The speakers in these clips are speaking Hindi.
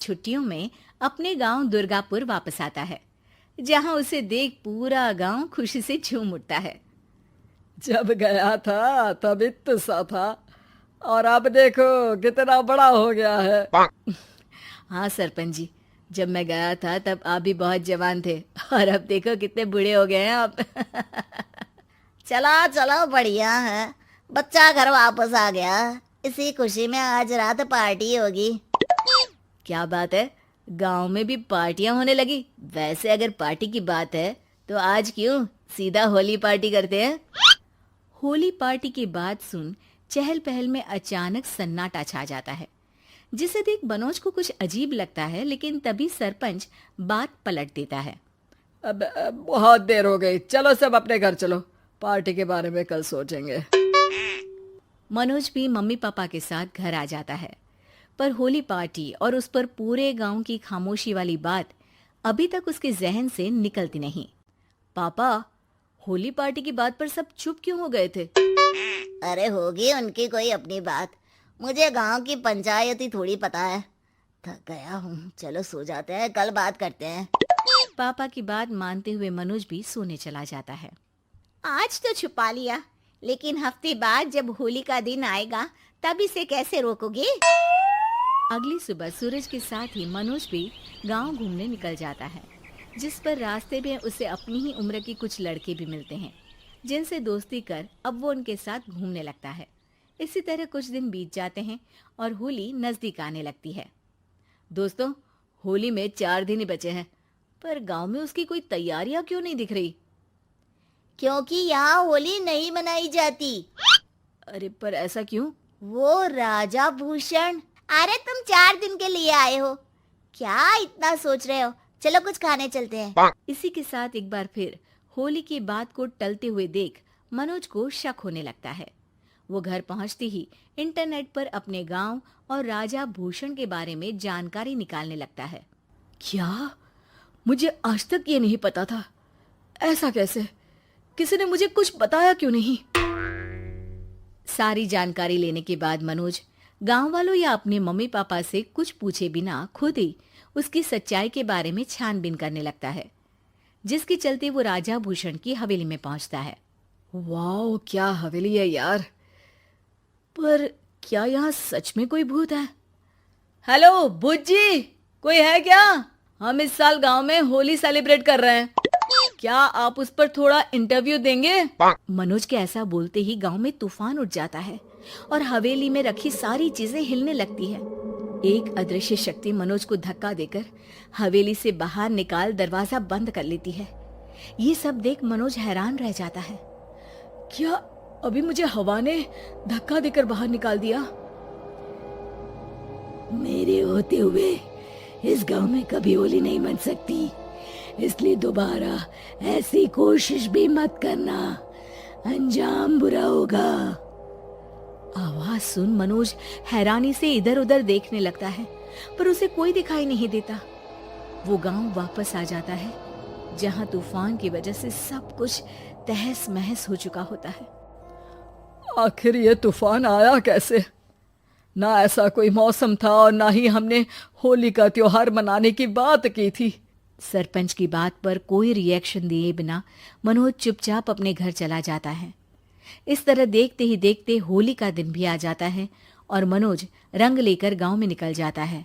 छुट्टियों में अपने गांव दुर्गापुर वापस आता है, जहां उसे देख पूरा गांव खुशी से झूम उठता है। जब गया था तब इतना सा था और अब देखो कितना बड़ा हो गया है। हाँ सरपंच जी, जब मैं गया था तब आप भी बहुत जवान थे और अब देखो कितने बूढ़े हो गए हैं आप। चलो चलो, बढ़िया है। बच्चा घर वापस आ गया। इसी खुशी में आज रात पार्टी होगी। क्या बात है, गांव में भी पार्टियां होने लगी। वैसे अगर पार्टी की बात है तो आज क्यों सीधा होली पार्टी करते हैं। होली पार्टी की बात सुन चहल पहल में अचानक सन्नाटा छा जाता है, जिसे देख मनोज को कुछ अजीब लगता है। लेकिन तभी सरपंच बात पलट देता है। अब बहुत देर हो गई, चलो सब अपने घर चलो, पार्टी के बारे में कल सोचेंगे। मनोज भी मम्मी पापा के साथ घर आ जाता है, पर होली पार्टी और उस पर पूरे गांव की खामोशी वाली बात अभी तक उसके जहन से निकलती नहीं। पापा, होली पार्टी की बात पर सब चुप क्यों हो गए थे। अरे होगी उनकी कोई अपनी बात, मुझे गांव की पंचायत ही थोड़ी पता है। थक गया हूँ, चलो सो जाते हैं, कल बात करते हैं। पापा की बात मानते हुए मनोज भी सोने चला जाता है। आज तो छुपा लिया, लेकिन हफ्ते बाद जब होली का दिन आएगा तब इसे कैसे रोकोगे। अगली सुबह सूरज के साथ ही मनोज भी गांव घूमने निकल जाता है, जिस पर रास्ते में उसे अपनी ही उम्र के कुछ लड़के भी मिलते हैं, जिनसे दोस्ती कर अब वो उनके साथ घूमने लगता है। इसी तरह कुछ दिन बीत जाते हैं और होली नजदीक आने लगती है। दोस्तों, होली में 4 दिन ही बचे हैं, पर गांव में उसकी कोई तैयारियां क्यों नहीं दिख रही। क्योंकि यहाँ होली नहीं मनाई जाती। अरे पर ऐसा क्यों। वो राजा भूषण। अरे तुम 4 दिन के लिए आए हो, क्या इतना सोच रहे हो। चलो कुछ खाने चलते हैं। इसी के साथ एक बार फिर होली की बात को टलते हुए देख मनोज को शक होने लगता है। वो घर पहुंचते ही इंटरनेट पर अपने गांव और राजा भूषण के बारे में जानकारी निकालने लगता है। क्या? मुझे आज तक ये नहीं पता था। ऐसा कैसे? किसी ने मुझे कुछ बताया क्यों नहीं? सारी जानकारी लेने के बाद मनोज गांव वालों या अपने मम्मी पापा से कुछ पूछे बिना खुद ही उसकी सच्चाई के बारे में छानबीन करने लगता है, जिसके चलते वो राजा भूषण की हवेली में पहुंचता है। वाह, क्या हवेली है यार। पर क्या यहाँ सच में कोई भूत है? हेलो भूत जी, कोई है क्या? हम इस साल गांव में होली सेलिब्रेट कर रहे हैं, क्या आप उस पर थोड़ा इंटरव्यू देंगे? मनोज के ऐसा बोलते ही गांव में तूफान उठ जाता है और हवेली में रखी सारी चीजें हिलने लगती है। एक अदृश्य शक्ति मनोज को धक्का देकर हवेली से बाहर निकाल दरवाजा बंद कर लेती है। ये सब देख मनोज हैरान रह जाता है। क्या अभी मुझे हवा ने धक्का देकर बाहर निकाल दिया? मेरे होते हुए इस गांव में कभी होली नहीं मन सकती, इसलिए दोबारा ऐसी कोशिश भी मत करना, अंजाम बुरा होगा। आवाज सुन मनोज हैरानी से इधर उधर देखने लगता है, पर उसे कोई दिखाई नहीं देता। वो गांव वापस आ जाता है, जहां तूफान की वजह से सब कुछ तहस महस हो चुका होता है। आखिर ये तूफान आया कैसे? ना ऐसा कोई मौसम था और ना ही हमने होली का त्योहार मनाने की बात की थी। सरपंच की बात पर कोई रिएक्शन दिए बिना मनोज चुपचाप अपने घर चला जाता है। इस तरह देखते ही देखते होली का दिन भी आ जाता है और मनोज रंग लेकर गांव में निकल जाता है,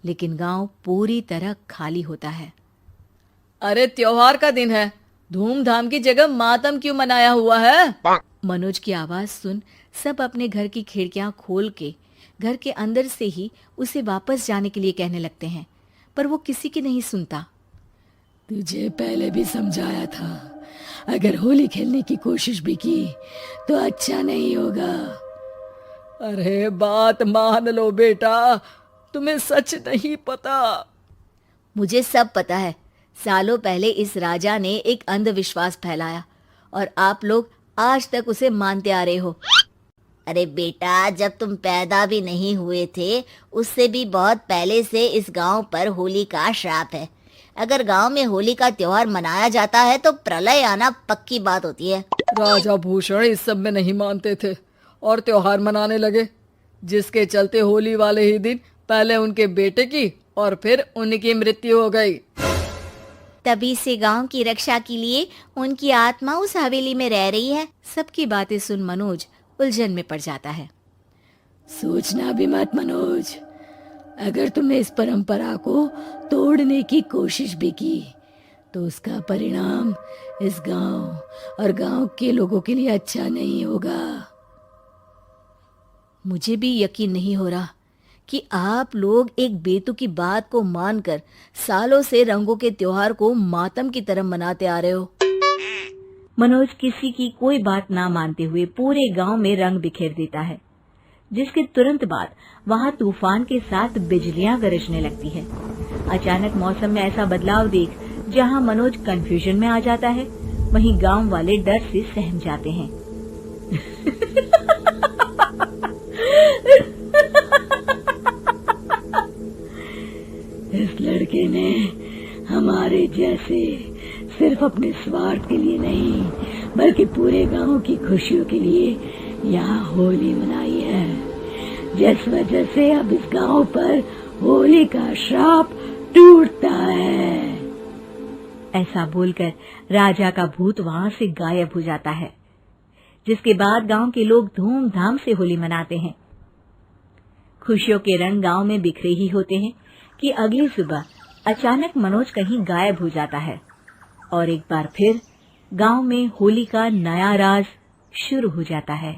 लेकिन गांव पूरी तरह खाली होता है। अरे त्योहार का दिन है, धूमधाम की जगह मातम क्यों मनाया हुआ है? मनोज की आवाज सुन सब अपने घर की खिड़कियां खोल के घर के अंदर से ही उसे वापस जाने के लिए कहने लगते हैं, पर वो किसी की नहीं सुनता। तुझे पहले भी समझाया था, अगर होली खेलने की कोशिश भी की तो अच्छा नहीं होगा। अरे बात मान लो बेटा, तुम्हें सच नहीं पता। मुझे सब पता है। सालों पहले इस राजा ने एक अंधविश्वास फैलाया और आप लोग आज तक उसे मानते आ रहे हो। अरे बेटा, जब तुम पैदा भी नहीं हुए थे उससे भी बहुत पहले से इस गांव पर होली का श्राप है। अगर गांव में होली का त्योहार मनाया जाता है तो प्रलय आना पक्की बात होती है। राजा भूषण इस सब में नहीं मानते थे और त्योहार मनाने लगे, जिसके चलते होली वाले ही दिन पहले उनके बेटे की और फिर उनकी मृत्यु हो गई। तभी से गांव की रक्षा के लिए उनकी आत्मा उस हवेली में रह रही है। सबकी बातें सुन मनोज उलझन में पड़ जाता है। सोचना भी मत मनोज, अगर तुमने इस परंपरा को तोड़ने की कोशिश भी की तो उसका परिणाम इस गांव और गांव के लोगों के लिए अच्छा नहीं होगा। मुझे भी यकीन नहीं हो रहा कि आप लोग एक बेतुकी बात को मानकर सालों से रंगों के त्योहार को मातम की तरह मनाते आ रहे हो। मनोज किसी की कोई बात ना मानते हुए पूरे गांव में रंग बिखेर देता है, जिसके तुरंत बाद वहां तूफान के साथ बिजलियां गरजने लगती है। अचानक मौसम में ऐसा बदलाव देख जहां मनोज कंफ्यूजन में आ जाता है, वहीं गांव वाले डर से सहम जाते हैं। इस लड़के ने हमारे जैसे सिर्फ अपने स्वार्थ के लिए नहीं बल्कि पूरे गांव की खुशियों के लिए यहाँ होली मनाई है, जिस वजह से अब इस गांव पर होली का श्राप टूटता है। ऐसा बोलकर राजा का भूत वहां से गायब हो जाता है, जिसके बाद गांव के लोग धूमधाम से होली मनाते हैं। खुशियों के रंग गांव में बिखरे ही होते हैं कि अगली सुबह अचानक मनोज कहीं गायब हो जाता है और एक बार फिर गांव में होली का नया राज शुरू हो जाता है।